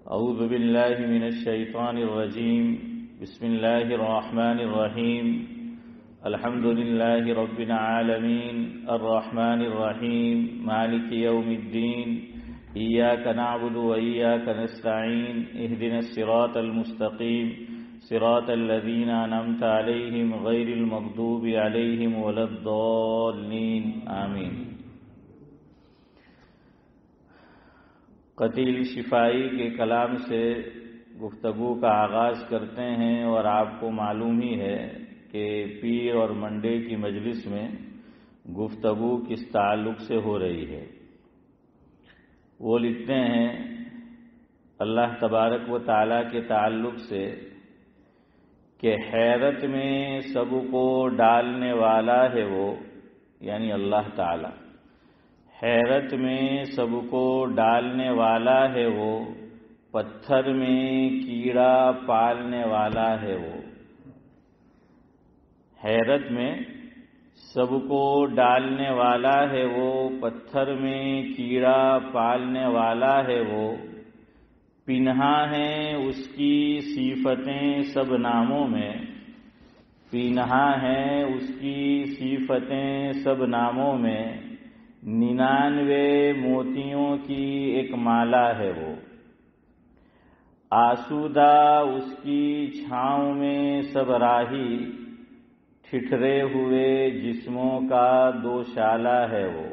اعوذ باللہ من الشیطان الرجیم بسم اللہ الرحمن الرحیم الحمد للہ رب العالمین الرحمن الرحیم مالک یوم الدین ایاک نعبد و ایاک نستعین اہدنا الصراط المستقیم صراط الذین انعمت علیہم غیر المغضوب علیہم ولا الضالین آمین۔ قتیل شفائی کے کلام سے گفتگو کا آغاز کرتے ہیں، اور آپ کو معلوم ہی ہے کہ پیر اور منڈے کی مجلس میں گفتگو کس تعلق سے ہو رہی ہے۔ وہ لکھتے ہیں اللہ تبارک و تعالیٰ کے تعلق سے کہ حیرت میں سب کو ڈالنے والا ہے وہ، یعنی اللہ تعالیٰ حیرت میں سب کو ڈالنے والا ہے وہ، پتھر میں کیڑا پالنے والا ہے وہ۔ حیرت میں سب کو ڈالنے والا ہے وہ، پتھر میں کیڑا پالنے والا ہے وہ، پنہا ہیں اس کی صفتیں سب ناموں میں، پنہا ہیں اس کی صفتیں سب ناموں میں، 99 موتیوں کی ایک مالا ہے وہ، آسودہ اس کی چھاؤں میں سب راہی، ٹھٹھرے ہوئے جسموں کا دو شالہ ہے وہ،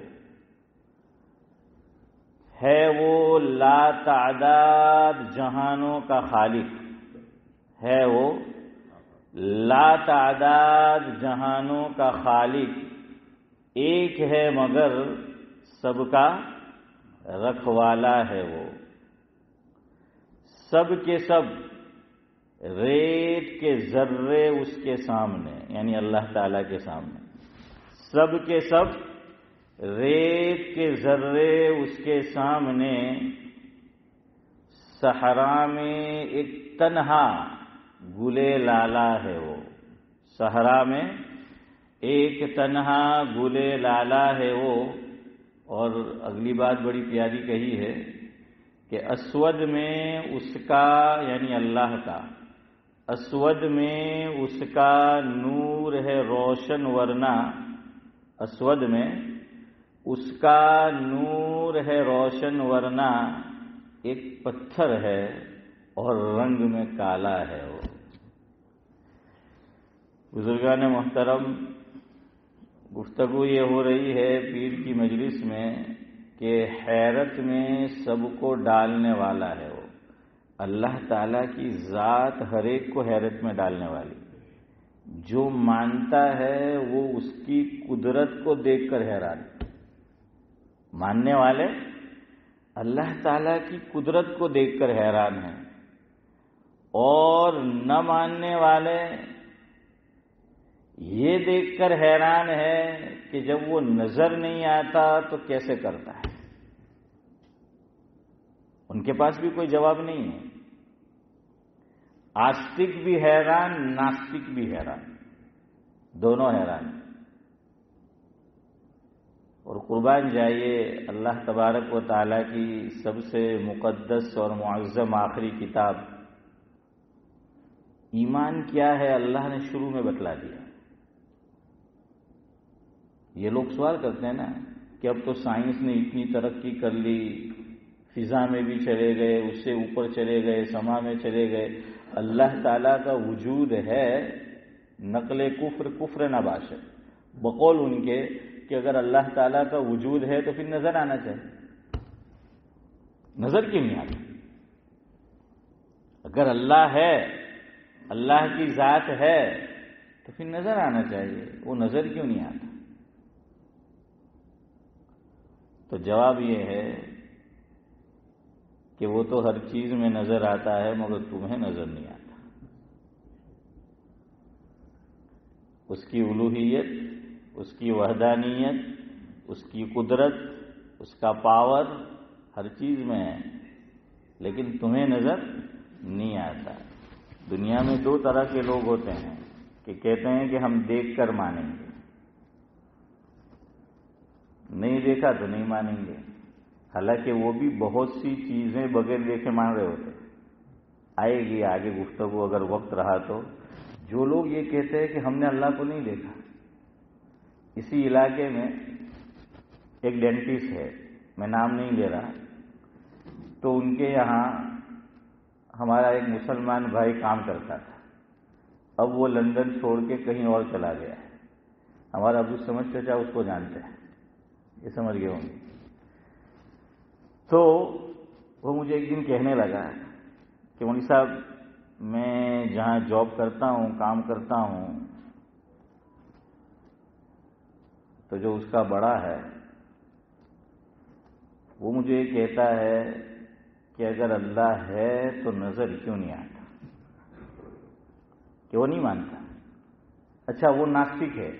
ہے وہ لا تعداد جہانوں کا خالق، ہے وہ لا تعداد جہانوں کا خالق، ایک ہے مگر سب کا رکھوالا ہے وہ، سب کے سب ریت کے ذرے اس کے سامنے، یعنی اللہ تعالیٰ کے سامنے سب کے سب ریت کے ذرے اس کے سامنے، صحرا میں ایک تنہا گلے لالا ہے وہ، صحرا میں ایک تنہا گلے لالا ہے وہ۔ اور اگلی بات بڑی پیاری کہی ہے کہ اسود میں اس کا، یعنی اللہ کا، اسود میں اس کا نور ہے روشن، ورنہ اسود میں اس کا نور ہے روشن، ورنہ ایک پتھر ہے اور رنگ میں کالا ہے وہ۔ بزرگان محترم، گفتگو یہ ہو رہی ہے پیر کی مجلس میں کہ حیرت میں سب کو ڈالنے والا ہے وہ، اللہ تعالیٰ کی ذات ہر ایک کو حیرت میں ڈالنے والی، جو مانتا ہے وہ اس کی قدرت کو دیکھ کر حیران، ماننے والے اللہ تعالیٰ کی قدرت کو دیکھ کر حیران ہیں، اور نہ ماننے والے یہ دیکھ کر حیران ہے کہ جب وہ نظر نہیں آتا تو کیسے کرتا ہے۔ ان کے پاس بھی کوئی جواب نہیں ہے، آستک بھی حیران، ناستک بھی حیران، دونوں حیران۔ اور قربان جائیے اللہ تبارک و تعالیٰ کی سب سے مقدس اور معظم آخری کتاب ایمان کیا ہے اللہ نے شروع میں بتلا دیا۔ یہ لوگ سوال کرتے ہیں نا کہ اب تو سائنس نے اتنی ترقی کر لی، فضا میں بھی چلے گئے، اس سے اوپر چلے گئے، سما میں چلے گئے، اللہ تعالیٰ کا وجود ہے، نقل کفر نہ باشد، بقول ان کے کہ اگر اللہ تعالیٰ کا وجود ہے تو پھر نظر آنا چاہیے، نظر کیوں نہیں آتا؟ اگر اللہ ہے، اللہ کی ذات ہے تو پھر نظر آنا چاہیے، وہ نظر کیوں نہیں آتا؟ تو جواب یہ ہے کہ وہ تو ہر چیز میں نظر آتا ہے مگر تمہیں نظر نہیں آتا۔ اس کی الوہیت، اس کی وحدانیت، اس کی قدرت، اس کا پاور ہر چیز میں ہے، لیکن تمہیں نظر نہیں آتا۔ دنیا میں دو طرح کے لوگ ہوتے ہیں کہ کہتے ہیں کہ ہم دیکھ کر مانیں گے، نہیں دیکھا تو نہیں مانیں گے، حالانکہ وہ بھی بہت سی چیزیں بغیر دیکھے مان رہے ہوتے ہیں۔ آئے گی آگے گفتگو اگر وقت رہا تو. جو لوگ یہ کہتے ہیں کہ ہم نے اللہ کو نہیں دیکھا، اسی علاقے میں ایک ڈینٹسٹ ہے، میں نام نہیں لے رہا، تو ان کے یہاں ہمارا ایک مسلمان بھائی کام کرتا تھا. اب وہ لندن چھوڑ کے کہیں اور چلا گیا ہے. ہمارا ابو سمجھ چچا اس کو جانتے ہیں، یہ سمجھ گئے ہوں گے. تو وہ مجھے ایک دن کہنے لگا کہ مولوی صاحب میں جہاں جاب کرتا ہوں، کام کرتا ہوں، تو جو اس کا بڑا ہے وہ مجھے یہ کہتا ہے کہ اگر اللہ ہے تو نظر کیوں نہیں آتا، کہ وہ نہیں مانتا. اچھا وہ ناستک ہے،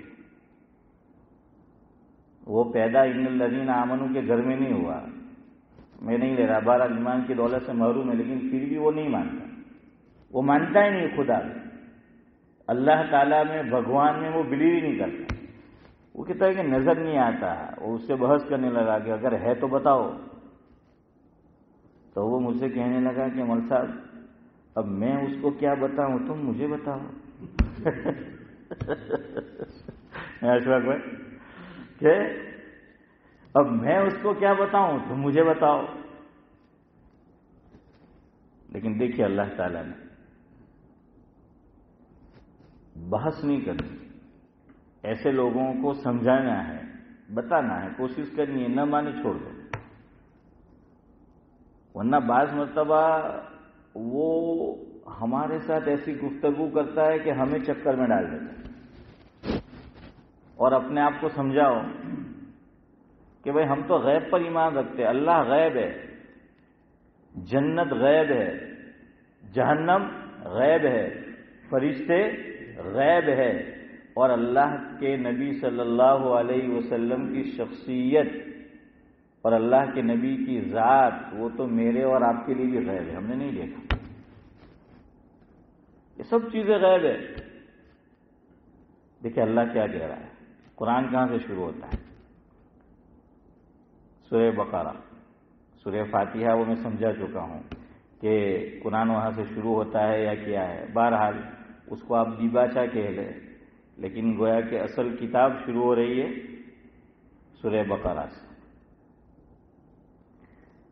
وہ پیدا ان الذین آمنوا کے گھر میں نہیں ہوا، میں نہیں لے رہا، بہرحال ایمان کی دولت سے محروم ہے، لیکن پھر بھی وہ نہیں مانتا. وہ مانتا ہی نہیں خدا میں، اللہ تعالیٰ میں، بھگوان میں وہ بلیو ہی نہیں کرتا. وہ کہتا ہے کہ نظر نہیں آتا. وہ اس سے بحث کرنے لگا کہ اگر ہے تو بتاؤ. تو وہ مجھ سے کہنے لگا کہ مول صاحب اب میں اس کو کیا بتاؤں، تم مجھے بتاؤ. اشفاق بھائی کہ اب میں اس کو کیا بتاؤں، تم مجھے بتاؤ. لیکن دیکھیے اللہ تعالیٰ نے بحث نہیں کرنی، ایسے لوگوں کو سمجھانا ہے، بتانا ہے، کوشش کرنی ہے، نہ مانے چھوڑ دو. ورنہ بعض مرتبہ وہ ہمارے ساتھ ایسی گفتگو کرتا ہے کہ ہمیں چکر میں ڈال دیتا ہے. اور اپنے آپ کو سمجھاؤ کہ بھئی ہم تو غیب پر ایمان رکھتے ہیں، اللہ غیب ہے، جنت غیب ہے، جہنم غیب ہے، فرشتے غیب ہے، اور اللہ کے نبی صلی اللہ علیہ وسلم کی شخصیت اور اللہ کے نبی کی ذات وہ تو میرے اور آپ کے لیے بھی غیب ہے، ہم نے نہیں دیکھا. یہ سب چیزیں غیب ہے. دیکھیں اللہ کیا کہہ رہا ہے. قرآن کہاں سے شروع ہوتا ہے؟ سورہ بقرہ. سورہ فاتحہ وہ میں سمجھا چکا ہوں کہ قرآن وہاں سے شروع ہوتا ہے یا کیا ہے. بہرحال اس کو آپ دیباچہ کہہ لیں، لیکن گویا کہ اصل کتاب شروع ہو رہی ہے سورہ بقرہ سے.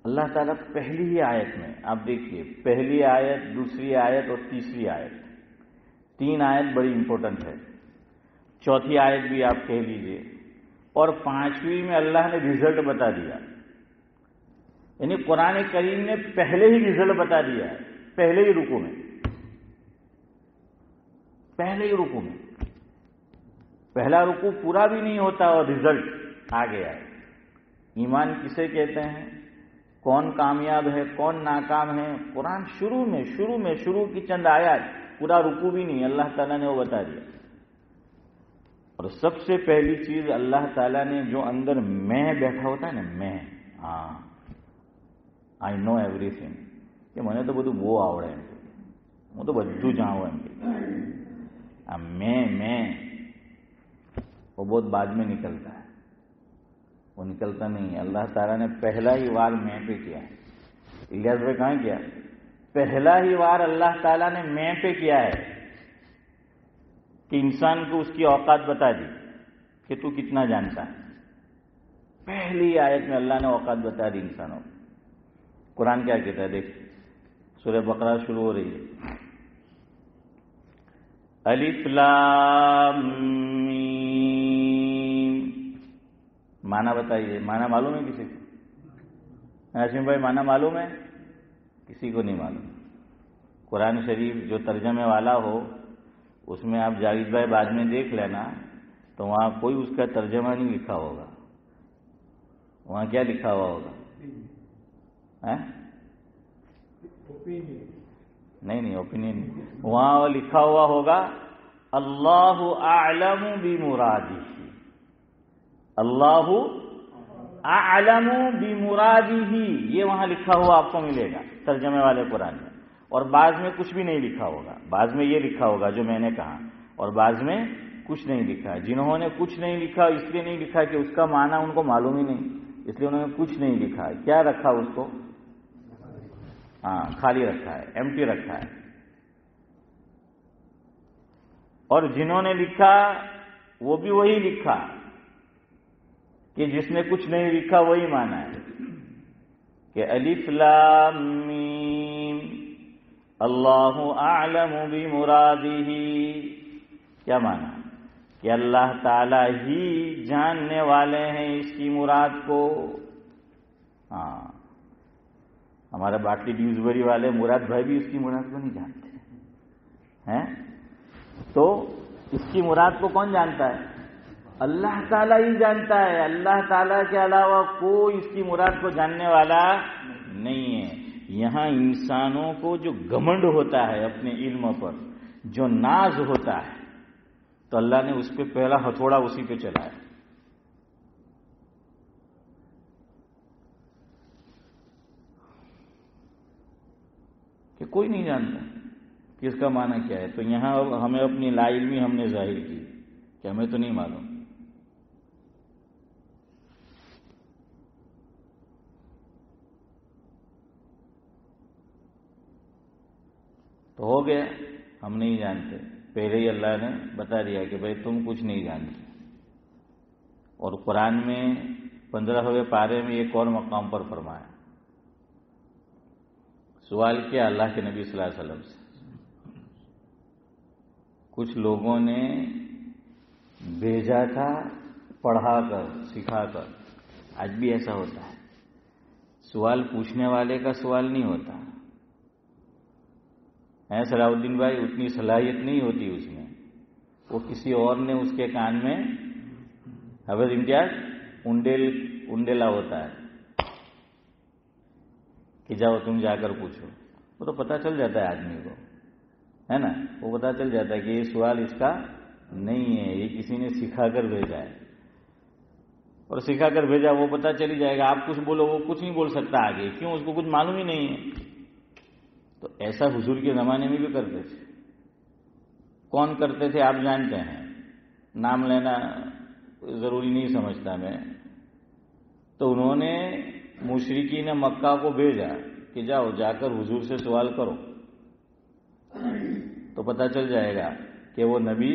اللہ تعالیٰ پہلی ہی آیت میں آپ دیکھیے، پہلی آیت، دوسری آیت اور تیسری آیت، 3 آیت بڑی امپورٹنٹ ہے. چوتھی آیت بھی آپ کہہ لیجئے، اور 5ویں میں اللہ نے رزلٹ بتا دیا. یعنی قرآن کریم نے پہلے ہی رزلٹ بتا دیا ہے، پہلے ہی رکوع میں، پہلے ہی رکوع میں. پہلا رکوع پورا بھی نہیں ہوتا اور رزلٹ آ گیا ہے. ایمان کسے کہتے ہیں، کون کامیاب ہے، کون ناکام ہے، قرآن شروع کی چند آیات، پورا رکوع بھی نہیں، اللہ تعالیٰ نے وہ بتا دیا. اور سب سے پہلی چیز اللہ تعالیٰ نے جو اندر میں بیٹھا ہوتا ہے نا، میں، آئی نو ایوری تھنگ، کہ میں نے تو بدو وہ آوڑے ہیں، وہ تو بدو جاؤں ہے، میں وہ بہت بعد میں نکلتا ہے، وہ نکلتا نہیں ہے. اللہ تعالیٰ نے پہلا ہی وار میں پہ کیا ہے. الیاس بھائی کہاں کیا؟ پہلا ہی وار اللہ تعالیٰ نے میں پہ کیا ہے کہ انسان کو اس کی اوقات بتا دی کہ تو کتنا جانتا ہے. پہلی آیت میں اللہ نے اوقات بتا دی انسانوں کو. قرآن کیا کہتا ہے دیکھ، سورہ بقرہ شروع ہو رہی ہے، الف لام میم. معنی بتائیے، معنی معلوم ہے کسی کو؟ ہاشم بھائی معنی معلوم ہے؟ کسی کو نہیں معلوم. قرآن شریف جو ترجمے والا ہو اس میں آپ جاوید بھائی بعد میں دیکھ لینا، تو وہاں کوئی اس کا ترجمہ نہیں لکھا ہوگا. وہاں کیا لکھا ہوا ہوگا؟ نہیں اوپینین، وہاں لکھا ہوا ہوگا اللہ اعلم بمرادہ. اللہ اعلم بمرادہ، یہ وہاں لکھا ہوا آپ کو ملے گا ترجمے والے قرآن میں. اور بعض میں کچھ بھی نہیں لکھا ہوگا، بعض میں یہ لکھا ہوگا جو میں نے کہا، اور بعض میں کچھ نہیں لکھا. جنہوں نے کچھ نہیں لکھا اس لیے نہیں لکھا کہ اس کا معنی ان کو معلوم ہی نہیں، اس لیے انہوں نے کچھ نہیں لکھا. کیا رکھا اس کو؟ ہاں خالی رکھا ہے، ایمٹی رکھا ہے. اور جنہوں نے لکھا وہ بھی وہی لکھا کہ جس نے کچھ نہیں لکھا وہی مانا ہے کہ الف لام میم اللہ اعلم بمرادہ. کیا مانا؟ کہ اللہ تعالی ہی جاننے والے ہیں اس کی مراد کو. ہاں ہمارے باٹلی ڈیوزبری والے مراد بھائی بھی اس کی مراد کو نہیں جانتے ہیں. تو اس کی مراد کو کون جانتا ہے؟ اللہ تعالیٰ ہی جانتا ہے. اللہ تعالیٰ کے علاوہ کوئی اس کی مراد کو جاننے والا نہیں ہے. یہاں انسانوں کو جو گھمنڈ ہوتا ہے اپنے علم پر، جو ناز ہوتا ہے، تو اللہ نے اس پہ پہلا ہتھوڑا اسی پہ چلایا. کہ کوئی نہیں جانتا کہ اس کا معنی کیا ہے. تو یہاں ہمیں اپنی لا علمی ہم نے ظاہر کی کہ ہمیں تو نہیں معلوم. تو ہو گیا ہم نہیں جانتے. پہلے ہی اللہ نے بتا دیا کہ بھائی تم کچھ نہیں جانتے. اور قرآن میں 15ویں پارے میں ایک اور مقام پر فرمایا. سوال کیا اللہ کے نبی صلی اللہ علیہ وسلم سے. کچھ لوگوں نے بھیجا تھا پڑھا کر سکھا کر. آج بھی ایسا ہوتا ہے. سوال پوچھنے والے کا سوال نہیں ہوتا ہے. صلاح الدین بھائی اتنی صلاحیت نہیں ہوتی اس میں. وہ کسی اور نے اس کے کان میں حافظ امتیاز انڈیلا ہوتا ہے کہ جاؤ تم جا کر پوچھو. وہ تو پتہ چل جاتا ہے آدمی کو، ہے نا. وہ پتہ چل جاتا ہے کہ یہ سوال اس کا نہیں ہے، یہ کسی نے سکھا کر بھیجا ہے. اور سکھا کر بھیجا وہ پتہ چل ہی جائے گا. آپ کچھ بولو وہ کچھ نہیں بول سکتا آگے. کیوں؟ اس کو کچھ معلوم ہی نہیں ہے. تو ایسا حضور کے زمانے میں بھی کرتے تھے. کون کرتے تھے آپ جانتے ہیں. نام لینا ضروری نہیں سمجھتا میں. تو انہوں نے مشرکین مکہ کو بھیجا کہ جاؤ جا کر حضور سے سوال کرو تو پتہ چل جائے گا کہ وہ نبی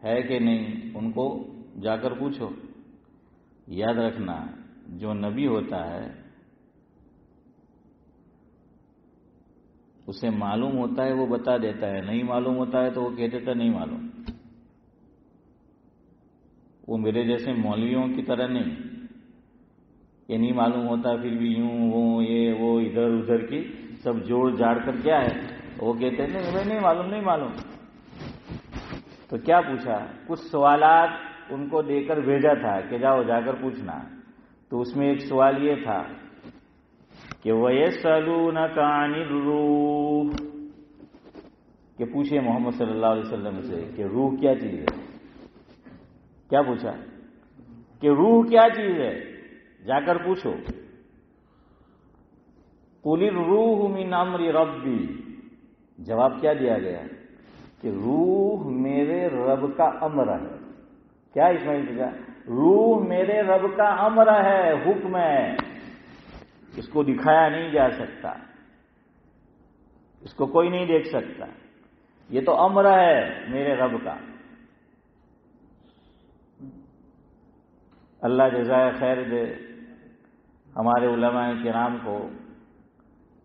ہے کہ نہیں. ان کو جا کر پوچھو. یاد رکھنا جو نبی ہوتا ہے اسے معلوم ہوتا ہے وہ بتا دیتا ہے، نہیں معلوم ہوتا ہے تو وہ کہہ دیتا نہیں معلوم. وہ میرے جیسے مولویوں کی طرح نہیں کہ نہیں معلوم ہوتا پھر بھی یوں وہ یہ وہ ادھر ادھر کی سب جوڑ جاڑ کر کیا ہے وہ کہتے ہیں نہیں نہیں معلوم نہیں معلوم. تو کیا پوچھا؟ کچھ سوالات ان کو دے کر بھیجا تھا کہ جاؤ جا کر پوچھنا. تو اس میں ایک سوال یہ تھا کہ وَيَسْأَلُونَكَ عَنِ الرُّوحِ، کہ پوچھے محمد صلی اللہ علیہ وسلم سے کہ روح کیا چیز ہے. کیا پوچھا؟ کہ روح کیا چیز ہے، جا کر پوچھو. قُلِ الرُّوحُ مِنْ أَمْرِ رَبِّي، جواب کیا دیا گیا کہ روح میرے رب کا امر ہے. کیا اسماعیل چچا؟ روح میرے رب کا امر ہے، حکم ہے. اس کو دکھایا نہیں جا سکتا، اس کو کوئی نہیں دیکھ سکتا. یہ تو امر ہے میرے رب کا. اللہ جزائے خیر دے ہمارے علماء کرام کو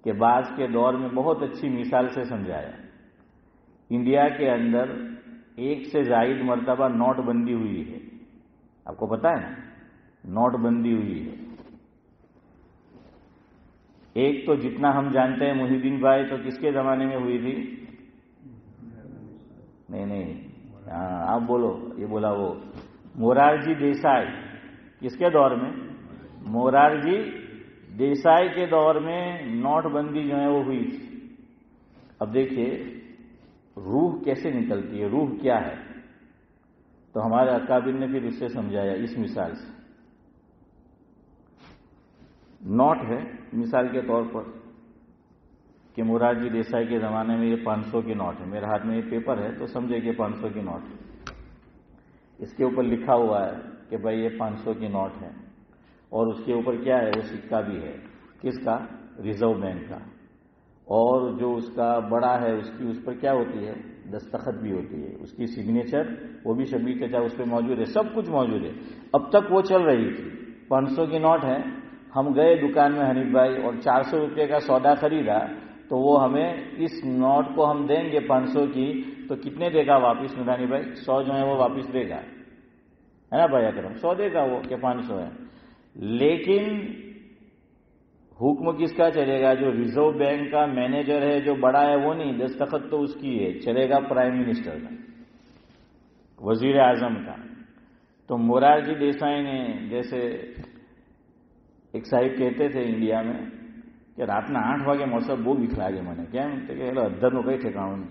کہ بعض کے دور میں بہت اچھی مثال سے سمجھایا. انڈیا کے اندر 1 سے زائد مرتبہ نوٹ بندی ہوئی ہے. آپ کو پتا ہے نا نوٹ بندی ہوئی ہے. ایک تو جتنا ہم جانتے ہیں محی الدین بھائی تو کس کے زمانے میں ہوئی تھی؟ نہیں آپ بولو. یہ بولا وہ مورارجی دیسائی. کس کے دور میں؟ مورارجی دیسائی کے دور میں نوٹ بندی جو ہے وہ ہوئی تھی. اب دیکھیے روح کیسے نکلتی ہے، روح کیا ہے. تو ہمارے اکابر نے پھر اس سے سمجھایا اس مثال سے. نوٹ ہے مثال کے طور پر کہ مورارجی دیسائی کے زمانے میں یہ 500 کی نوٹ ہے. میرے ہاتھ میں یہ پیپر ہے تو سمجھے کہ 500 کی نوٹ ہے. اس کے اوپر لکھا ہوا ہے کہ بھائی یہ 500 کی نوٹ ہے اور اس کے اوپر کیا ہے وہ سکہ بھی ہے. کس کا؟ ریزرو بینک کا. اور جو اس کا بڑا ہے اس پر کیا ہوتی ہے؟ دستخط بھی ہوتی ہے، اس کی سگنیچر، وہ بھی شبیر چچا اس پہ موجود ہے، سب کچھ موجود ہے. اب تک وہ چل رہی تھی. 500 کی نوٹ ہے. ہم گئے دکان میں حنیف بھائی اور 400 روپے کا سودا خریدا، تو وہ ہمیں اس نوٹ کو ہم دیں گے 500 کی، تو کتنے دے گا واپس نورانی بھائی؟ 100 جو ہے وہ واپس دے گا، ہے نا بھائی اکرم؟ 100 دے گا وہ کہ 500 ہے. لیکن حکم کس کا چلے گا؟ جو ریزرو بینک کا مینیجر ہے، جو بڑا ہے، وہ نہیں، دستخط تو اس کی ہے، چلے گا پرائم منسٹر کا، وزیر اعظم کا. تو مورارجی دیسائی نے، جیسے ایک صاحب کہتے تھے انڈیا میں کہ راتنا 8 વાગે મોસમ બહુ બીક લાગે મને. કેમ કે એટલે અધરનું કઈ ઠેકાણું નહીં.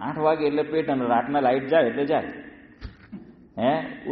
8 વાગે એટલે પેટ અને રાતના લાઇટ જાય એટલે જાય.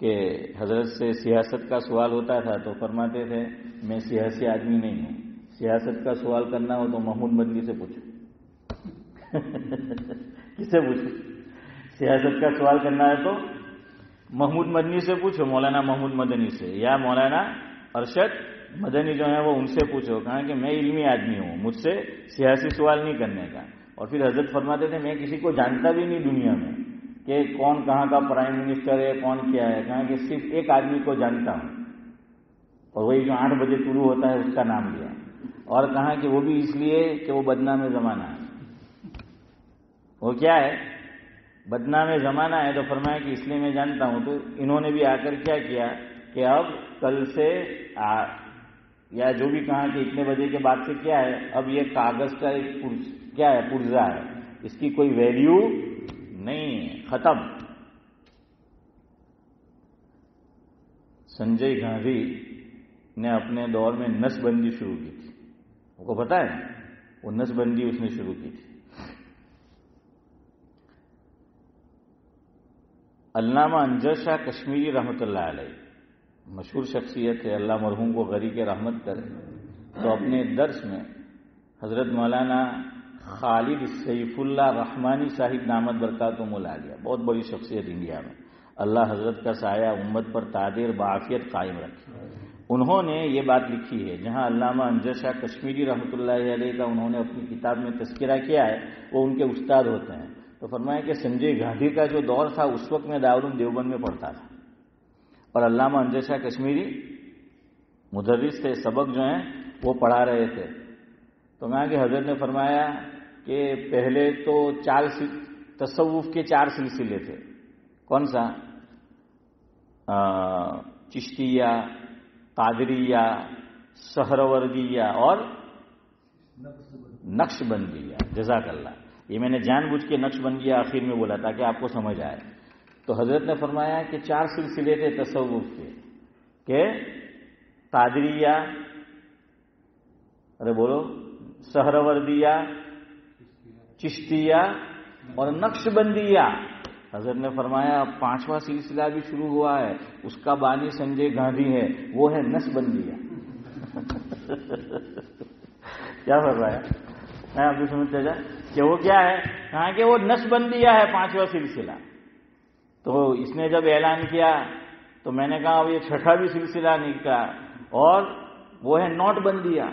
کہ حضرت سے سیاست کا سوال ہوتا تھا تو فرماتے تھے میں سیاسی آدمی نہیں ہوں، سیاست کا سوال کرنا ہو تو محمود مدنی سے پوچھو. کس سے پوچھو؟ سیاست کا سوال کرنا ہے تو محمود مدنی سے پوچھو، مولانا محمود مدنی سے، یا مولانا ارشد مدنی جو ہے وہ ان سے پوچھو. کہا کہ میں علمی آدمی ہوں، مجھ سے سیاسی سوال نہیں کرنے کا. اور پھر حضرت فرماتے تھے میں کسی کو جانتا بھی نہیں دنیا میں کہ کون کہاں کا پرائم منسٹر ہے، کون کیا ہے. کہا کہ صرف ایک آدمی کو جانتا ہوں، اور وہی جو 8 بجے شروع ہوتا ہے اس کا نام لیا. اور کہا کہ وہ بھی اس لیے کہ وہ بدنام زمانہ ہے. وہ کیا ہے؟ بدنام زمانہ ہے. تو فرمایا کہ اس لیے میں جانتا ہوں. تو انہوں نے بھی آ کر کیا کیا کہ اب کل سے یا جو بھی کہا کہ اتنے بجے کے بعد سے کیا ہے، اب یہ کاغذ کا ایک کیا ہے، پرزہ ہے، اس کی کوئی ویلیو نہیں، ختم. سنجے گاندھی نے اپنے دور میں نس بندی شروع کی تھی. آپ کو پتا ہے وہ نس بندی اس نے شروع کی تھی. علامہ انجر شاہ کشمیری رحمۃ اللہ علیہ مشہور شخصیت ہے، اللہ مرحوم کو غری کے رحمت کرے. تو اپنے درس میں حضرت مولانا خالد سیف اللہ رحمانی صاحب دامت برکاتہم العالیہ، بہت بڑی شخصیت انڈیا میں، اللہ حضرت کا سایہ امت پر تعدیر بعافیت قائم رکھے. انہوں نے یہ بات لکھی ہے، جہاں علامہ انجر شاہ کشمیری رحمۃ اللہ علیہ کا انہوں نے اپنی کتاب میں تذکرہ کیا ہے، وہ ان کے استاد ہوتے ہیں. تو فرمایا کہ سنجے گاندھی کا جو دور تھا اس وقت میں دارالعلوم دیوبند میں پڑھتا تھا، اور علامہ انجر شاہ کشمیری مدرس تھے، سبق جو ہیں وہ پڑھا رہے تھے. تو کہا کہ حضرت نے فرمایا کہ پہلے تو تصوف کے 4 سلسلے تھے. کون سا؟ چشتیہ، قادریہ، سہروردیہ اور نقش بندیہ. جزاک اللہ. یہ میں نے جان بوجھ کے نقش بندیہ آخر میں بولا تاکہ آپ کو سمجھ آئے. تو حضرت نے فرمایا کہ 4 سلسلے تھے تصوف کے، کہ قادریہ، ارے بولو، سہروردیہ، چشتیہ اور نقش بندیہ. حضرت نے فرمایا 5واں سلسلہ بھی شروع ہوا ہے، اس کا بانی سنجے گاندھی ہے، وہ ہے نقش بندیہ. کیا فرمایا؟ میں آپ کو سمجھتے جا کہ وہ کیا ہے؟ کہا کہ وہ نقش بندیہ ہے 5واں سلسلہ. تو اس نے جب اعلان کیا تو میں نے کہا اب یہ 6واں بھی سلسلہ نکلا، اور وہ ہے نوٹ بندیہ.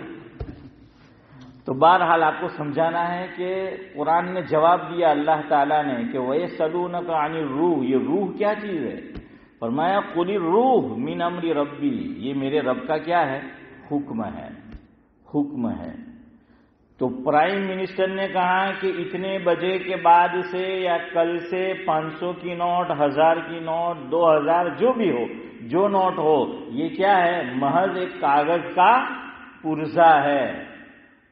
تو بہرحال آپ کو سمجھانا ہے کہ قرآن نے جواب دیا اللہ تعالیٰ نے کہ وَيَسْأَلُونَكَ عَنِ الرُّوحِ، یہ روح کیا چیز ہے؟ فرمایا قُلِ الرُّوحُ مِنْ أَمْرِ رَبِّي، یہ میرے رب کا کیا ہے؟ حکم ہے، حکم ہے. تو پرائم منسٹر نے کہا کہ اتنے بجے کے بعد سے یا کل سے 500 کی نوٹ، 1000 کی نوٹ، 2000 جو بھی ہو، جو نوٹ ہو، یہ کیا ہے؟ محض ایک کاغذ کا پرزہ ہے۔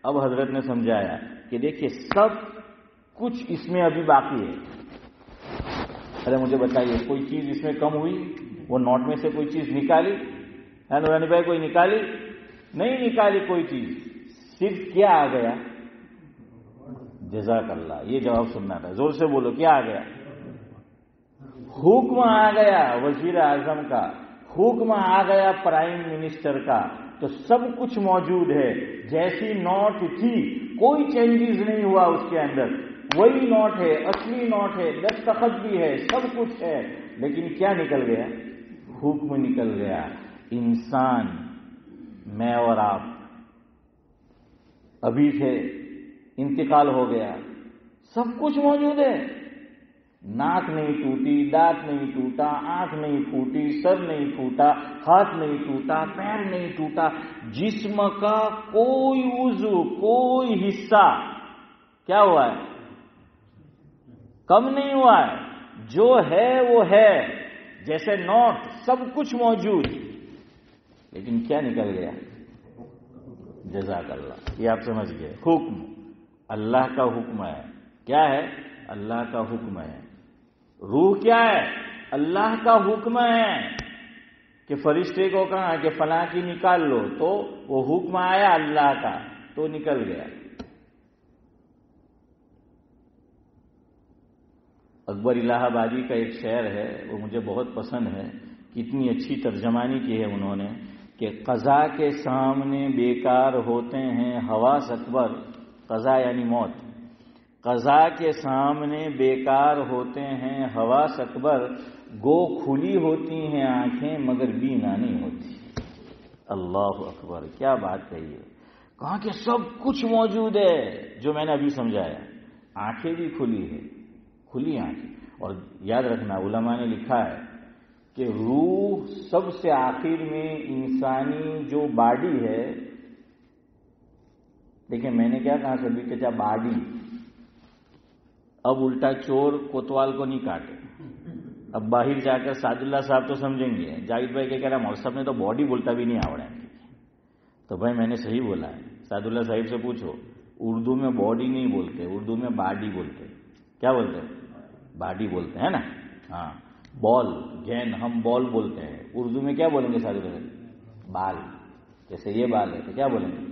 اب حضرت نے سمجھایا کہ دیکھیے سب کچھ اس میں ابھی باقی ہے۔ ارے مجھے بتائیے کوئی چیز اس میں کم ہوئی؟ وہ نوٹ میں سے کوئی چیز نکالی ہے نورانی بھائی؟ کوئی نکالی؟ نہیں نکالی کوئی چیز، صرف کیا آ گیا؟ جزاک اللہ، یہ جواب سننا تھا، زور سے بولو، کیا آ گیا؟ حکم آ گیا وزیر اعظم کا، حکم آ گیا پرائم منسٹر کا، تو سب کچھ موجود ہے۔ جیسی نوٹ تھی کوئی چینجز نہیں ہوا اس کے اندر، وہی نوٹ ہے، اصلی نوٹ ہے، دستخط بھی ہے، سب کچھ ہے، لیکن کیا نکل گیا؟ حکم نکل گیا۔ انسان میں اور آپ ابھی تھے، انتقال ہو گیا، سب کچھ موجود ہے، ناک نہیں ٹوٹی، دانت نہیں ٹوٹا، آنکھ نہیں پھوٹی، سر نہیں پھوٹا، ہاتھ نہیں ٹوٹا، پیر نہیں ٹوٹا، جسم کا کوئی عضو، کوئی حصہ کیا ہوا ہے؟ کم نہیں ہوا ہے، جو ہے وہ ہے، جیسے نوٹ سب کچھ موجود، لیکن کیا نکل گیا؟ جزاک اللہ، یہ آپ سمجھ گئے، حکم اللہ کا حکم ہے۔ کیا ہے؟ اللہ کا حکم ہے۔ روح کیا ہے؟ اللہ کا حکم ہے کہ فرشتے کو کہا کہ فلاں کی نکال لو، تو وہ حکم آیا اللہ کا تو نکل گیا۔ اکبر الہ آبادی کا ایک شعر ہے، وہ مجھے بہت پسند ہے، کتنی اچھی ترجمانی کی ہے انہوں نے کہ قضا کے سامنے بیکار ہوتے ہیں حواس اکبر، قضا یعنی موت، قضا کے سامنے بیکار ہوتے ہیں حواس اکبر، گو کھلی ہوتی ہیں آنکھیں مگر بینا نہیں ہوتی۔ اللہ اکبر، کیا بات کہی ہے! کہا کہ سب کچھ موجود ہے جو میں نے ابھی سمجھایا، آنکھیں بھی کھلی ہے، کھلی آنکھیں۔ اور یاد رکھنا علماء نے لکھا ہے کہ روح سب سے آخر میں انسانی جو باڈی ہے، دیکھیں میں نے کیا کہا سبھی کہ جا باڈی، اب الٹا چور کوتوال کو نہیں کاٹے۔ اب باہر جا کر سعد اللہ صاحب تو سمجھیں گے، جاوید بھائی کہہ رہا مول صاحب نے تو باڈی بولتا بھی نہیں آوڑا ہے، تو بھائی میں نے صحیح بولا ہے۔ سعد اللہ صاحب سے پوچھو، اردو میں باڈی نہیں بولتے، اردو میں باڈی بولتے۔ کیا بولتے؟ باڈی بولتے ہیں نا، ہاں، بال، گیند ہم بال بولتے ہیں، اردو میں کیا بولیں گے سارے لوگ؟ بال، جیسے یہ بال ہے تو کیا بولیں گے؟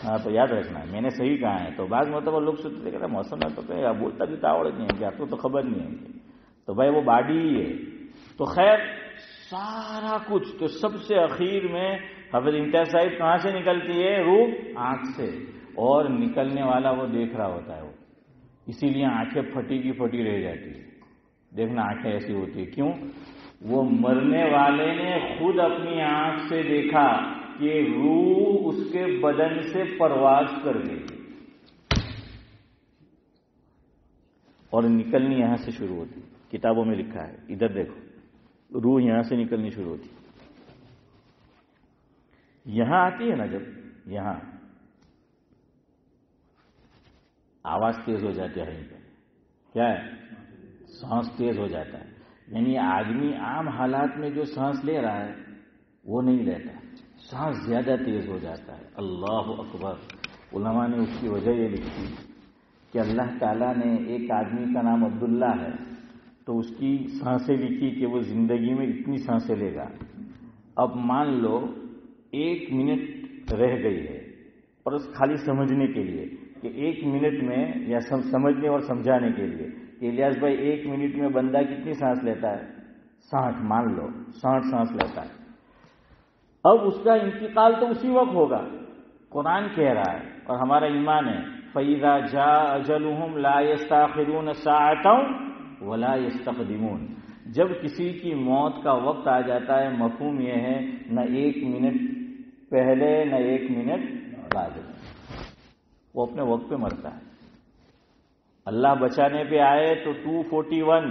ہاں تو یاد رکھنا ہے، میں نے صحیح کہا ہے۔ تو بعض مرتبہ لوگ سوچتے کہ موسم میں تو کہ بولتا بھی تاوڑ نہیں ہے کہ آپ کو تو خبر نہیں ہے، تو بھائی وہ باڈی ہی ہے۔ تو خیر سارا کچھ، تو سب سے اخیر میں حافظ امتیاز صاحب کہاں سے نکلتی ہے؟ روح آنکھ سے، اور نکلنے والا وہ دیکھ رہا ہوتا ہے وہ، اسی لیے آنکھیں پھٹی کی پھٹی رہ جاتی ہے۔ دیکھنا آنکھیں ایسی ہوتی ہے، کیوں؟ وہ مرنے والے نے خود اپنی آنکھ سے دیکھا کہ روح اس کے بدن سے پرواز کر گئی اور نکلنی یہاں سے شروع ہوتی، کتابوں میں لکھا ہے، ادھر دیکھو، روح یہاں سے نکلنی شروع ہوتی، یہاں آتی ہے نا، جب یہاں آواز تیز ہو جاتی ہے، کیا ہے؟ سانس تیز ہو جاتا ہے، یعنی آدمی عام حالات میں جو سانس لے رہا ہے وہ نہیں لیتا، سانس زیادہ تیز ہو جاتا ہے۔ اللہ اکبر! علماء نے اس کی وجہ یہ لکھی کہ اللہ تعالیٰ نے ایک آدمی کا نام عبداللہ ہے، تو اس کی سانسیں لکھی کہ وہ زندگی میں اتنی سانسیں لے گا۔ اب مان لو 1 منٹ رہ گئی ہے، اور اس خالی سمجھنے کے لیے کہ 1 منٹ میں، یا سمجھنے اور سمجھانے کے لیے کہ الیاس بھائی 1 منٹ میں بندہ کتنی سانس لیتا ہے؟ 60، مان لو 60 سانس لیتا ہے۔ اب اس کا انتقال تو اسی وقت ہوگا، قرآن کہہ رہا ہے اور ہمارا ایمان ہے، فَإِذَا جَاءَ أَجَلُهُمْ لَا يَسْتَأْخِرُونَ سَاعَةً وَلَا يَسْتَقْدِمُونَ۔ جب کسی کی موت کا وقت آ جاتا ہے، مفہوم یہ ہے نہ 1 منٹ پہلے نہ 1 منٹ بعد، وہ اپنے وقت پہ مرتا ہے۔ اللہ بچانے پہ آئے تو 241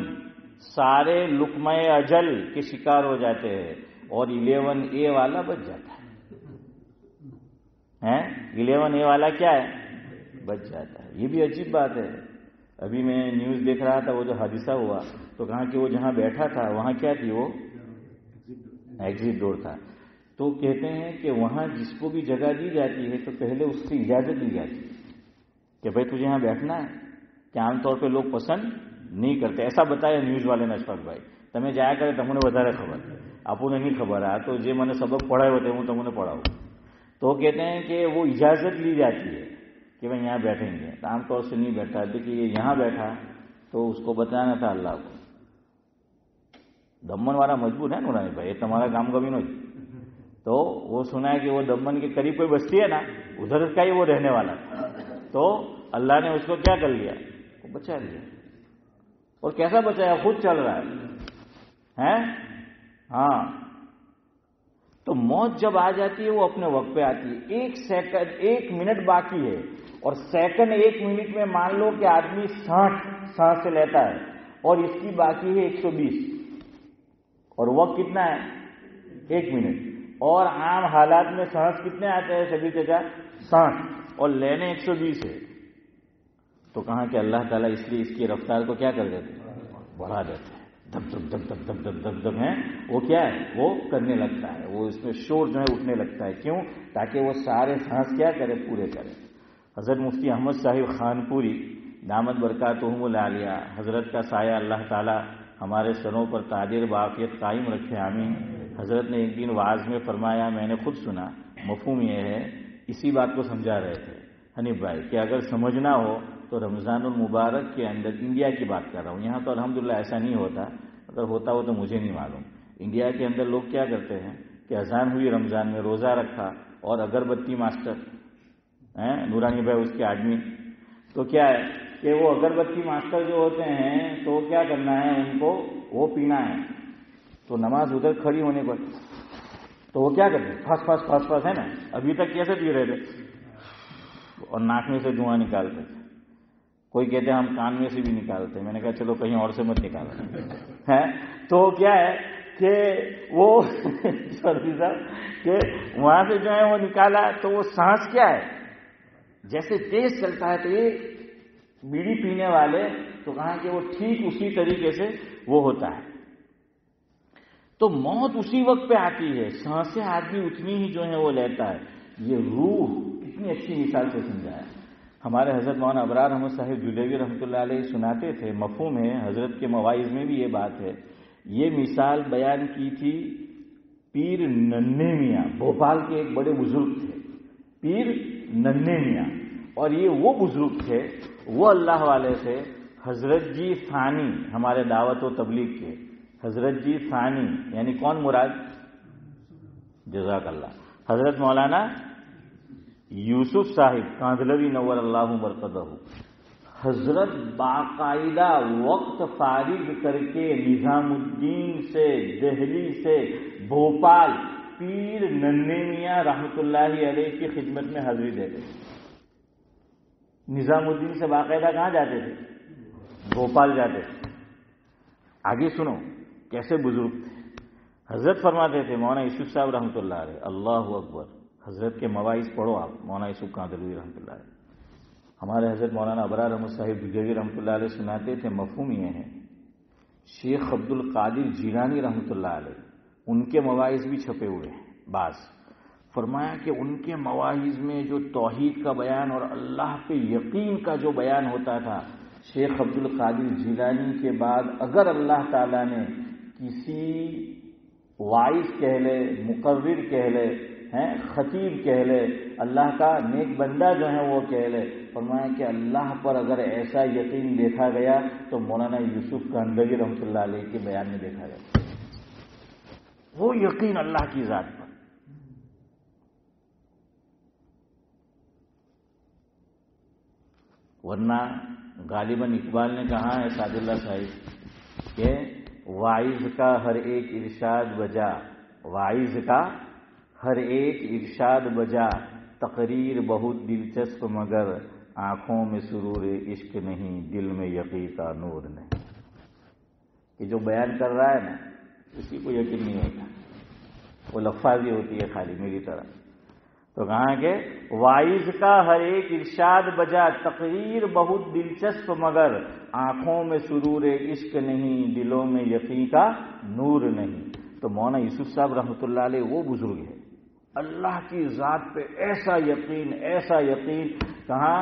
سارے لقمہ اجل کے شکار ہو جاتے ہیں، اور 11A والا بچ جاتا ہے۔ 11A والا کیا ہے؟ بچ جاتا ہے. یہ بھی عجیب بات ہے. ابھی میں نیوز دیکھ رہا تھا، وہ جو حادثہ ہوا تو کہا کہ وہ جہاں بیٹھا تھا وہاں کیا تھی؟ وہ ایگزٹ ڈور تھا. تو کہتے ہیں کہ وہاں جس کو بھی جگہ دی جاتی ہے تو پہلے اس سے اجازت لی جاتی ہے کہ بھائی تجھے یہاں بیٹھنا ہے، کہ عام طور پہ لوگ پسند نہیں کرتے. ایسا بتایا نیوز والے نے اشفاق بھائی. તમે જાયા કરે તમને વધારે ખબર, આપણને નહીં ખબર. આ તો જે મને સબક પઢાયો હતો હું તમને પઢાવું. تو کہتے ہیں کہ وہ اجازت لی جاتی ہے کہ بھائی یہاں بیٹھیں گے. عام طور سے نہیں بیٹھا تھا کہ یہ یہاں بیٹھا تو اس کو بتانا تھا اللہ کو. دمن والا مجبور ہے نورانی بھائی، یہ تمہارا کام کبھی نہیں. تو وہ سنا ہے کہ وہ دمن کے قریب کوئی بستی ہے نا، ادھر کا ہی وہ رہنے والا تھا. تو اللہ نے اس کو کیا کر لیا؟ وہ بچا لیا. اور کیسا بچایا؟ خود چل رہا ہے. ہاں. تو موت جب آ جاتی ہے وہ اپنے وقت پہ آتی ہے. 1 سیکنڈ 1 منٹ باقی ہے اور سیکنڈ 1 منٹ میں مان لو کہ آدمی 60 سانس سے لیتا ہے اور اس کی باقی ہے 120 اور وقت کتنا ہے؟ 1 منٹ. اور عام حالات میں سانس کتنے آتے ہیں سبھی چچا؟ 60 اور لینے 120 ہے. تو کہاں کہ اللہ تعالیٰ اس لیے اس کی رفتار کو کیا کر دیتے ہیں؟ بڑھا دیتے ہیں. دب دب دب دب دب دب دب دب ہے وہ کیا ہے؟ وہ کرنے لگتا ہے. وہ اس میں شور جو ہے اٹھنے لگتا ہے. کیوں؟ تاکہ وہ سارے سانس کیا کرے؟ پورے کرے. حضرت مفتی احمد صاحب خانپوری دامت برکاتہم العالیہ، حضرت کا سایہ اللہ تعالیٰ ہمارے سروں پر تاجر باقیت قائم رکھے، آمین. حضرت نے ایک دن واعظ میں فرمایا، میں نے خود سنا، مفہوم یہ ہے، اسی بات کو سمجھا رہے تھے حنیف بھائی کہ اگر سمجھنا ہو تو رمضان المبارک کے اندر، انڈیا کی بات کر رہا ہوں، یہاں تو الحمدللہ ایسا نہیں ہوتا، اگر ہوتا ہو تو مجھے نہیں معلوم. انڈیا کے اندر لوگ کیا کرتے ہیں کہ اذان ہوئی رمضان میں، روزہ رکھا اور اگربتی ماسٹر نورانی بھائی اس کے آدمی، تو کیا ہے کہ وہ اگربتی ماسٹر جو ہوتے ہیں تو کیا کرنا ہے ان کو؟ وہ پینا ہے. تو نماز ادھر کھڑی ہونے پر تو وہ کیا کرتے ہیں؟ پھاس پھاس پھاس پھاس، ہے نا. ابھی تک کیسے پی رہے تھے؟ اور ناک میں سے دھواں نکالتے تھے. کوئی کہتے ہیں ہم کان میں سے بھی نکالتے. میں نے کہا چلو کہیں اور سے مت نکالو. تو کیا ہے کہ وہ سردی صاحب کہ وہاں سے جو ہے وہ نکالا تو وہ سانس کیا ہے؟ جیسے تیز چلتا ہے تو یہ بیڑی پینے والے تو کہاں کہ وہ ٹھیک اسی طریقے سے وہ ہوتا ہے. تو موت اسی وقت پہ آتی ہے، سانسیں آدمی اتنی ہی جو ہے وہ لیتا ہے. یہ روح کتنی اچھی مثال سے سمجھا ہے. ہمارے حضرت مولانا ابرار احمد صاحب جلیوی رحمۃ اللہ علیہ سناتے تھے، مفہوم ہے، حضرت کے مواعظ میں بھی یہ بات ہے. یہ مثال بیان کی تھی پیر ننھے میاں، بھوپال کے ایک بڑے بزرگ تھے، پیر ننھے میاں. اور یہ وہ بزرگ تھے، وہ اللہ والے تھے. حضرت جی ثانی ہمارے دعوت و تبلیغ کے، حضرت جی ثانی یعنی کون مراد؟ جزاک اللہ. حضرت مولانا یوسف صاحب کاندھلوی نور اللہ مرقدہ. حضرت باقاعدہ وقت فارغ کر کے نظام الدین سے، دہلی سے بھوپال پیر ننھے میاں رحمۃ اللہ علیہ کی خدمت میں حاضری دیتے تھے. نظام الدین سے باقاعدہ کہاں جاتے تھے؟ بھوپال جاتے تھے. آگے سنو کیسے بزرگ تھے. حضرت فرماتے تھے، مولانا یوسف صاحب رحمۃ اللہ علیہ، اللہ اکبر، حضرت کے مواعظ پڑھو آپ، مولانا یوسف کاندھلوی رحمۃ اللہ علیہ. ہمارے حضرت مولانا ابرار احمد صاحب جلیوی رحمۃ اللہ علیہ سناتے تھے، مفہوم یہ ہے. شیخ عبد القادر جیلانی رحمۃ اللہ علیہ، ان کے مواعظ بھی چھپے ہوئے ہیں بعض. فرمایا کہ ان کے مواعظ میں جو توحید کا بیان اور اللہ پہ یقین کا جو بیان ہوتا تھا، شیخ عبد القادر جیلانی کے بعد اگر اللہ تعالیٰ نے کسی واعظ کہہ لے، مقرر کہہ لے، خطیب کہہ لے، اللہ کا نیک بندہ جو ہے وہ کہہ لے، فرمایا کہ اللہ پر اگر ایسا یقین دیکھا گیا تو مولانا یوسف کاندھلوی رحمۃ اللہ علیہ کے بیان میں دیکھا گیا. وہ یقین اللہ کی ذات پر. ورنہ غالباً اقبال نے کہا ہے سعد اللہ صاحب کہ واعظ کا ہر ایک ارشاد بجا، واعظ کا ہر ایک ارشاد بجا، تقریر بہت دلچسپ مگر آنکھوں میں سرور عشق نہیں، دل میں یقین کا نور نہیں. کہ جو بیان کر رہا ہے نا اسی کو یقین نہیں ہوتا، وہ لفاظی ہوتی ہے خالی میری طرح. تو کہاں کہ واعظ کا ہر ایک ارشاد بجا، تقریر بہت دلچسپ مگر آنکھوں میں سرور عشق نہیں، دلوں میں یقین کا نور نہیں۔ تو مولانا یوسف صاحب رحمۃ اللہ علیہ وہ بزرگ ہے، اللہ کی ذات پہ ایسا یقین کہاں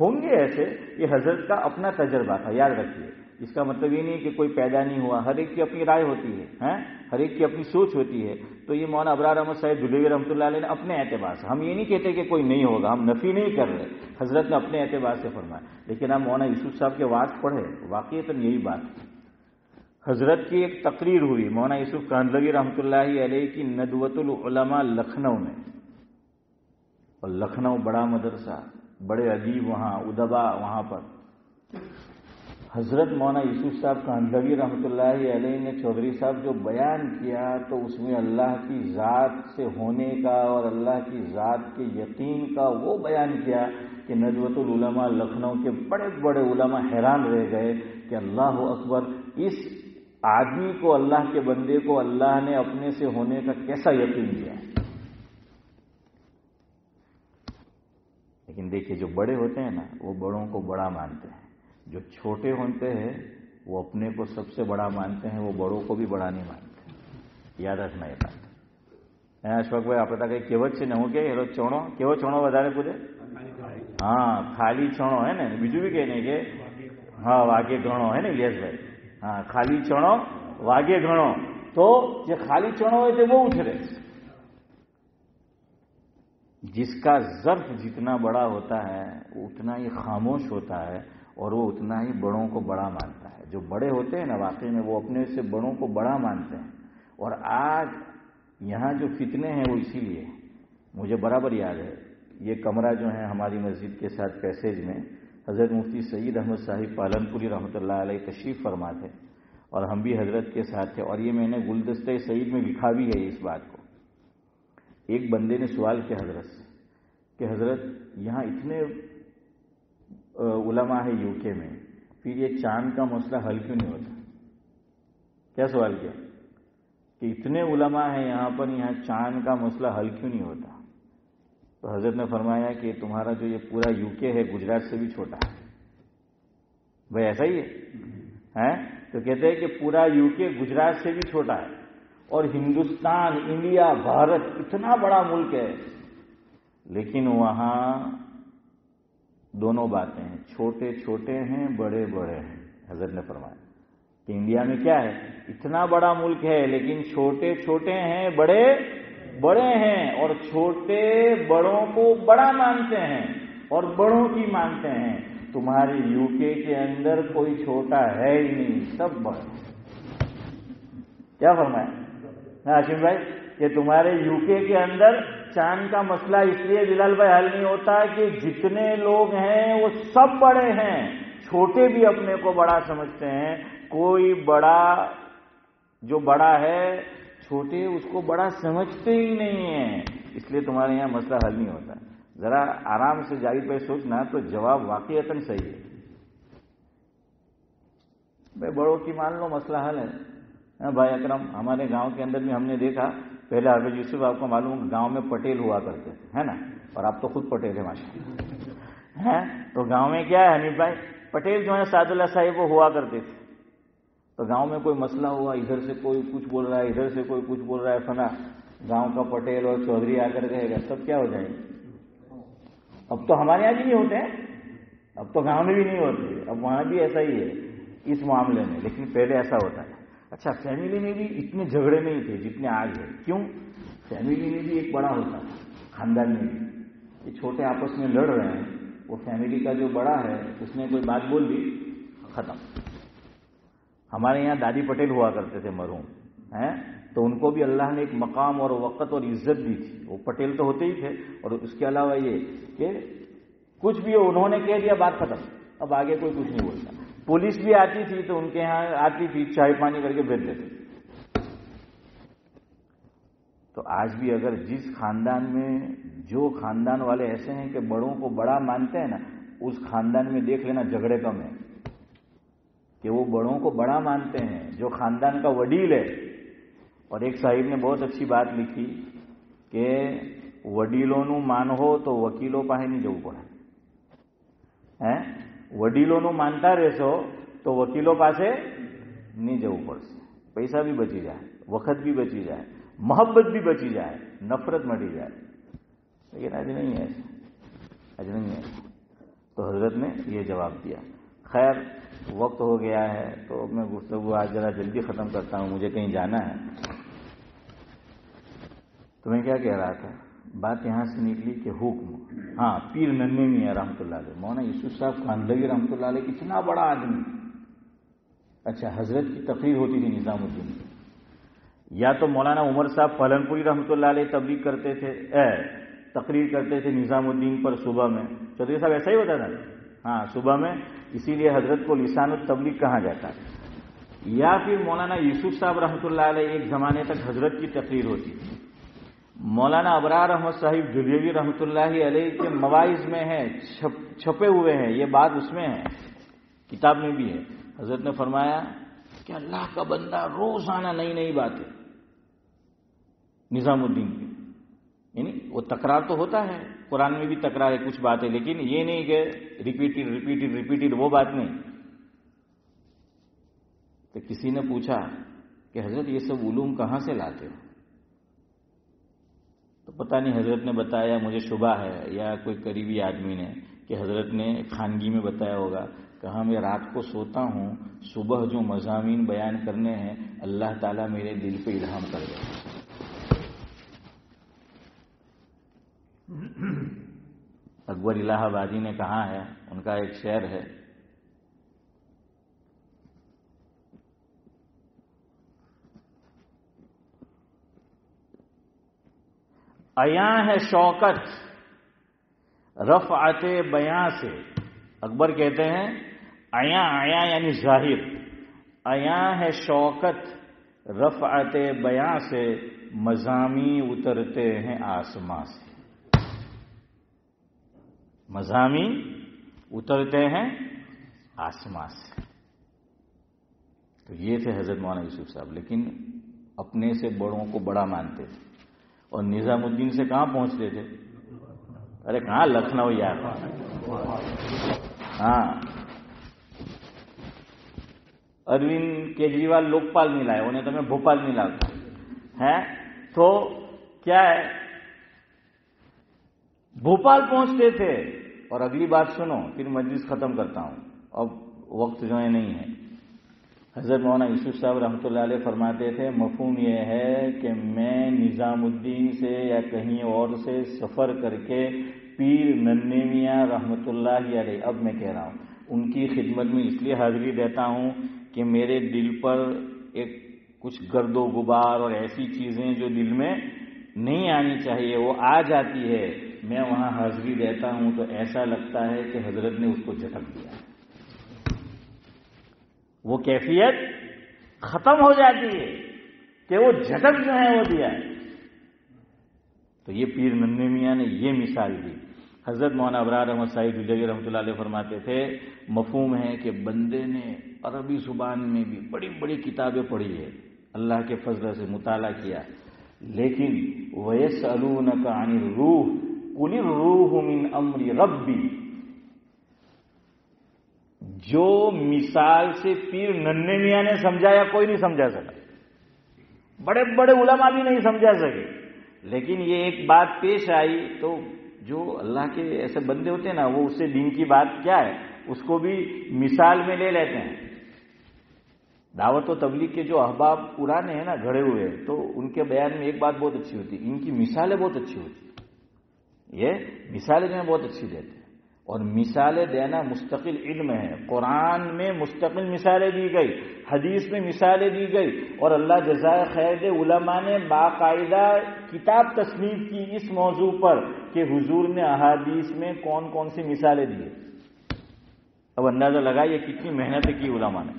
ہوں گے ایسے، یہ حضرت کا اپنا تجربہ تھا، یاد رکھیے۔ اس کا مطلب یہ نہیں کہ کوئی پیدا نہیں ہوا، ہر ایک کی اپنی رائے ہوتی ہے، ہر ایک کی اپنی سوچ ہوتی ہے۔ تو یہ مولانا ابرار احمد صاحب دہلوی رحمۃ اللہ علیہ نے اپنے اعتبار سے، ہم یہ نہیں کہتے کہ کوئی نہیں ہوگا، ہم نفی نہیں کر رہے، حضرت نے اپنے اعتبار سے فرمایا۔ لیکن آپ مولانا یوسف صاحب کے وعظ پڑھے، واقعتاً یہی بات حضرت کی ایک تقریر ہوئی مولانا یوسف کاندھلوی رحمۃ اللہ علیہ کی ندوۃ العلماء لکھنؤ میں، اور لکھنؤ بڑا مدرسہ، بڑے ادیب وہاں، ادبا وہاں پر۔ حضرت مولانا یوسف صاحب کاندھلوی رحمۃ اللہ علیہ نے چودھری صاحب جو بیان کیا تو اس میں اللہ کی ذات سے ہونے کا اور اللہ کی ذات کے یقین کا وہ بیان کیا کہ ندوۃ العلماء لکھنؤ کے بڑے بڑے علماء حیران رہ گئے کہ اللہ اکبر، اس آدمی کو، اللہ کے بندے کو اللہ نے اپنے سے ہونے کا کیسا یقین دیا۔ لیکن دیکھیے جو بڑے ہوتے ہیں نا وہ بڑوں کو بڑا مانتے ہیں، جو چھوٹے ہوتے ہیں وہ اپنے کو سب سے بڑا مانتے ہیں، وہ بڑوں کو بھی بڑا نہیں مانتے۔ یاد رکھنا یہ بات۔ اشفاق بھائی آپ کہ કેવત છે ને હું કે એનો ચોણો કેવો ચોણો વધારે પૂછે? હા ખાલી ચોણો હે ને, બીજું બી કહે ને કે હા વાગે ઘણો હે ને ઇલિયાસભાઈ, હા ખાલી ચોણો વાગે ઘણો। તો જે ખાલી ચોણો હોય તે બહુ ઉછરે، جس کا ظرف جتنا بڑا ہوتا ہے وہ اتنا ہی خاموش ہوتا ہے اور وہ اتنا ہی بڑوں کو بڑا مانتا ہے۔ جو بڑے ہوتے ہیں نا واقعی میں وہ اپنے سے بڑوں کو بڑا مانتے ہیں۔ اور آج یہاں جو فتنے ہیں وہ اسی لیے، مجھے برابر یاد ہے یہ کمرہ جو ہے ہماری مسجد کے ساتھ پیسیج میں حضرت مفتی سعید احمد صاحب پالنپوری رحمۃ اللہ علیہ تشریف فرما تھے اور ہم بھی حضرت کے ساتھ تھے، اور یہ میں نے گلدستہ سعید میں لکھا بھی ہے اس بات کو۔ ایک بندے نے سوال کیا حضرت سے کہ حضرت یہاں اتنے علماء ہے یو کے میں، پھر یہ چاند کا مسئلہ حل کیوں نہیں ہوتا؟ کیا سوال کیا کہ اتنے علماء ہیں یہاں پر، یہاں چاند کا مسئلہ حل کیوں نہیں ہوتا؟ تو حضرت نے فرمایا کہ تمہارا جو یہ پورا یو کے ہے گجرات سے بھی چھوٹا ہے۔ بھائی ایسا ہی ہے؟ تو کہتے ہیں کہ پورا یو کے گجرات سے بھی چھوٹا ہے، اور ہندوستان، انڈیا، بھارت اتنا بڑا ملک ہے، لیکن وہاں دونوں باتیں ہیں، چھوٹے چھوٹے ہیں، بڑے بڑے ہیں۔ حضرت نے فرمایا کہ انڈیا میں کیا ہے، اتنا بڑا ملک ہے لیکن چھوٹے چھوٹے ہیں، بڑے بڑے ہیں، اور چھوٹے بڑوں کو بڑا مانتے ہیں اور بڑوں کی مانتے ہیں۔ تمہارے یو کے اندر کوئی چھوٹا ہے ہی نہیں، سب بڑے۔ کیا فرمایا ہاشم بھائی کہ تمہارے یو کے اندر چاند کا مسئلہ اس لیے بلال بھائی حل نہیں ہوتا کہ جتنے لوگ ہیں وہ سب بڑے ہیں، چھوٹے بھی اپنے کو بڑا سمجھتے ہیں۔ کوئی بڑا جو بڑا ہے چھوٹے اس کو بڑا سمجھتے ہی نہیں ہیں، اس لیے تمہارے یہاں مسئلہ حل نہیں ہوتا۔ ذرا آرام سے جاوید بھائی سوچنا تو جواب واقعتاً صحیح ہے۔ بھائی بڑوں کی مان لو مسئلہ حل ہے۔ بھائی اکرم ہمارے گاؤں کے اندر بھی ہم نے دیکھا، پہلے حافظ یوسف آپ کو معلوم گاؤں میں پٹیل ہوا کرتے تھے، ہے نا، اور آپ تو خود پٹیل ہیں ماشاءاللہ۔ تو گاؤں میں کیا ہے حنیف بھائی، پٹیل جو ہے سعد اللہ صاحب وہ ہوا کرتے تھے۔ تو گاؤں میں کوئی مسئلہ ہوا، ادھر سے کوئی کچھ بول رہا ہے، ادھر سے کوئی کچھ بول رہا ہے، فنا گاؤں کا پٹیل اور چودھری آ کر کہے گا، سب کیا ہو جائے گا۔ اب تو ہمارے یہاں بھی نہیں ہوتے ہیں، اب تو گاؤں میں بھی نہیں ہوتے، اب وہاں بھی ایسا ہی ہے اس معاملے میں، لیکن پہلے ایسا ہوتا ہے۔ اچھا فیملی میں بھی اتنے جھگڑے نہیں تھے جتنے آج ہے، کیوں؟ فیملی میں بھی ایک بڑا ہوتا ہے، خاندان میں بھی یہ چھوٹے آپس میں لڑ رہے ہیں، وہ فیملی کا جو بڑا ہے اس نے کوئی بات بول دی، ختم۔ ہمارے یہاں دادی پٹیل ہوا کرتے تھے مرحوم ہیں، تو ان کو بھی اللہ نے ایک مقام اور وقت اور عزت دی تھی، وہ پٹیل تو ہوتے ہی تھے، اور اس کے علاوہ یہ کہ کچھ بھی انہوں نے کہہ دیا بات ختم، اب آگے کوئی کچھ نہیں بولتا۔ پولیس بھی آتی تھی تو ان کے ہاں آتی تھی، چائے پانی کر کے بھیج دیتے۔ تو آج بھی اگر جس خاندان میں جو خاندان والے ایسے ہیں کہ بڑوں کو بڑا مانتے ہیں نا، اس خاندان میں دیکھ لینا جھگڑے کم ہیں، کہ وہ بڑوں کو بڑا مانتے ہیں، جو خاندان کا وڈیل ہے۔ اور ایک صاحب نے بہت اچھی بات لکھی کہ વડીલોનું માનવો તો વકીલો પાસે નહીં જવું પડે. વડીલોનું માનતા રહેશો તો વકીલો પાસે નહીં જવું પડશે. પૈસા بھی બચી જાય, વખત بھی બચી જાય, محبت بھی بچی جائے, نفرت مٹی جائے. لیکن آج نہیں ہے ایسا, آج نہیں ہے. تو حضرت نے یہ جواب دیا. خیر وقت ہو گیا ہے تو میں گفتگو آج ذرا جلدی ختم کرتا ہوں, مجھے کہیں جانا ہے. تو میں کیا کہہ رہا تھا, بات یہاں سے نکلی کہ حکم. ہاں, پیر ننھے میاں رحمۃ اللہ علیہ, مولانا یوسف صاحب خاندگی رحمۃ اللہ علیہ, کتنا بڑا آدمی. اچھا, حضرت کی تقریر ہوتی تھی نظام الدین کی, یا تو مولانا عمر صاحب پالنپوری رحمۃ اللہ علیہ تبلیغ کرتے تھے, تقریر کرتے تھے نظام الدین پر صبح میں. چودھری صاحب ایسا ہی ہوتا تھا. ہاں, صبح میں, اسی لیے حضرت کو لسان التبلیغ کہا جاتا ہے. یا پھر مولانا یوسف صاحب رحمۃ اللہ علیہ ایک زمانے تک حضرت کی تقریر ہوتی تھی. مولانا ابرار احمد صاحب جلیوی رحمۃ اللہ علیہ کے مواعظ میں ہے, چھپے ہوئے ہیں, یہ بات اس میں ہے, کتاب میں بھی ہے. حضرت نے فرمایا کہ اللہ کا بندہ روزانہ نئی نئی باتیں نظام الدین کی, یعنی وہ تکرار تو ہوتا ہے, قرآن میں بھی تکرار ہے کچھ باتیں, لیکن یہ نہیں کہ ریپیٹڈ وہ بات نہیں. تو کسی نے پوچھا کہ حضرت یہ سب علوم کہاں سے لاتے ہو؟ تو پتہ نہیں, حضرت نے بتایا, مجھے شبہ ہے, یا کوئی قریبی آدمی نے, کہ حضرت نے خانگی میں بتایا ہوگا, کہا میں رات کو سوتا ہوں, صبح جو مضامین بیان کرنے ہیں اللہ تعالیٰ میرے دل پہ الہام کر دے. اکبر الہ آبادی نے کہا ہے, ان کا ایک شعر ہے, عیاں ہے شوکت رفعت بیاں سے. اکبر کہتے ہیں عیاں, عیاں یعنی ظاہر, عیاں ہے شوکت رفعت بیاں سے, مضامی اترتے ہیں آسماں سے. مضامی اترتے ہیں آسماں سے. تو یہ تھے حضرت مولانا یوسف صاحب, لیکن اپنے سے بڑوں کو بڑا مانتے تھے, اور نظام الدین سے کہاں پہنچتے تھے؟ ارے کہاں, لکھنؤ یار. ہاں, اروند کیجریوال لوکپال نہیں لائے, انہیں تو میں بھوپال نہیں لاتا ہے. تو کیا ہے, بھوپال پہنچتے تھے. اور اگلی بات سنو, پھر مجلس ختم کرتا ہوں, اب وقت جو ہے نہیں ہے. حضرت مولانا یوسف صاحب رحمۃ اللہ علیہ فرماتے تھے, مفہوم یہ ہے کہ میں نظام الدین سے یا کہیں اور سے سفر کر کے پیر ننھے میاں رحمۃ اللہ علیہ, اب میں کہہ رہا ہوں, ان کی خدمت میں اس لیے حاضری دیتا ہوں کہ میرے دل پر ایک کچھ گرد و غبار اور ایسی چیزیں جو دل میں نہیں آنی چاہیے وہ آ جاتی ہے. میں وہاں حاضری دیتا ہوں تو ایسا لگتا ہے کہ حضرت نے اس کو جھٹک دیا, وہ کیفیت ختم ہو جاتی ہے کہ وہ جھٹک جو ہے وہ دیا ہے. تو یہ پیر ننھے میاں نے یہ مثال دی. حضرت مولانا ابرار احمد صاحب جلیوی رحمۃ اللہ علیہ فرماتے تھے, مفہوم ہے کہ بندے نے عربی زبان میں بھی بڑی بڑی کتابیں پڑھی ہے, اللہ کے فضل سے مطالعہ کیا, لیکن وَيَسْأَلُونَكَ عَنِ الرُّوحِ قُلِ الرُّوحُ مِنْ أَمْرِ رَبِّي, جو مثال سے پیر ننھے میاں نے سمجھایا کوئی نہیں سمجھا سکا, بڑے بڑے علماء بھی نہیں سمجھا سکے. لیکن یہ ایک بات پیش آئی تو جو اللہ کے ایسے بندے ہوتے ہیں نا, وہ اس سے دین کی بات کیا ہے اس کو بھی مثال میں لے لیتے ہیں. دعوت و تبلیغ کے جو احباب پرانے ہیں نا, گھڑے ہوئے, تو ان کے بیان میں ایک بات بہت اچھی ہوتی, ان کی مثالیں بہت اچھی ہوتی. یہ مثالیں جو ہیں بہت اچھی دیتے ہیں, اور مثالیں دینا مستقل علم ہے. قرآن میں مستقل مثالیں دی گئی, حدیث میں مثالیں دی گئی, اور اللہ جزائے خیر دے علماء نے باقاعدہ کتاب تصنیف کی اس موضوع پر کہ حضور نے احادیث میں کون کون سی مثالیں دی. اب اندازہ لگائیے کتنی محنتیں کی علماء نے.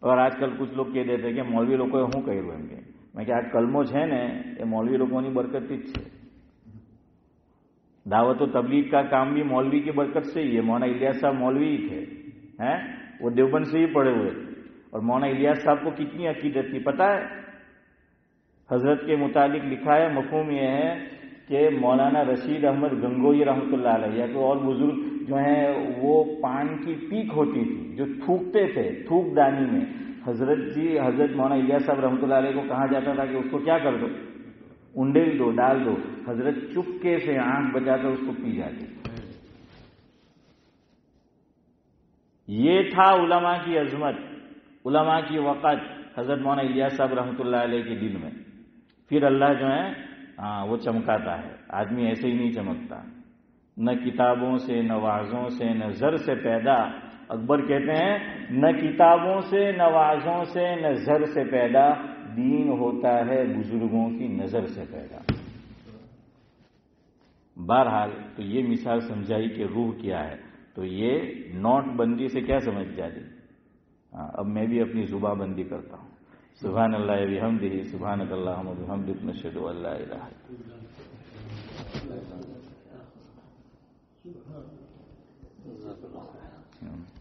اور آج کل کچھ لوگ کہہ دیتے کہ مولوی لوگ کو ہوں کہی رہیں گے, میں کہ آج کلمو ہے نے એ મૌલવી લોકોની બરકત જ છે. دعوت و تبلیغ کا کام بھی مولوی کی برکت سے ہی ہے. مولانا الیاس صاحب مولوی ہی تھے, وہ دیوبند سے ہی پڑھے ہوئے تھے. اور مولانا الیاس صاحب کو کتنی عقیدت تھی پتہ ہے, حضرت کے متعلق لکھا ہے، مفہوم یہ ہے کہ مولانا رشید احمد گنگوئی رحمۃ اللہ علیہ یا تو اور بزرگ جو ہیں وہ پان کی پیک ہوتی تھی جو تھوکتے تھے تھوک دانی میں، حضرت مولانا الیاس صاحب رحمۃ اللہ علیہ کو کہا جاتا تھا کہ اس کو کیا کر دو، انڈیل دو، ڈال دو، حضرت چپکے سے آنکھ بچا کر اس کو پی جاتے. یہ تھا علماء کی عظمت، علماء کی وقت حضرت مولانا الیاس صاحب رحمۃ اللہ علیہ کے دل میں. پھر اللہ جو ہے وہ چمکاتا ہے، آدمی ایسے ہی نہیں چمکتا، نہ کتابوں سے نہ وعظوں سے نہ زر سے پیدا. اکبر کہتے ہیں نہ کتابوں سے نہ وعظوں سے نہ زر سے پیدا، دین ہوتا ہے بزرگوں کی نظر سے پیدا. بہرحال تو یہ مثال سمجھائی کہ روح کیا ہے. تو یہ نوٹ بندی سے کیا سمجھ جاتی. اب میں بھی اپنی زبان بندی کرتا ہوں. سبحان اللہ بحمدہ، سبحانک اللہم وبحمدک، نشہد ان لا الہ الا انت.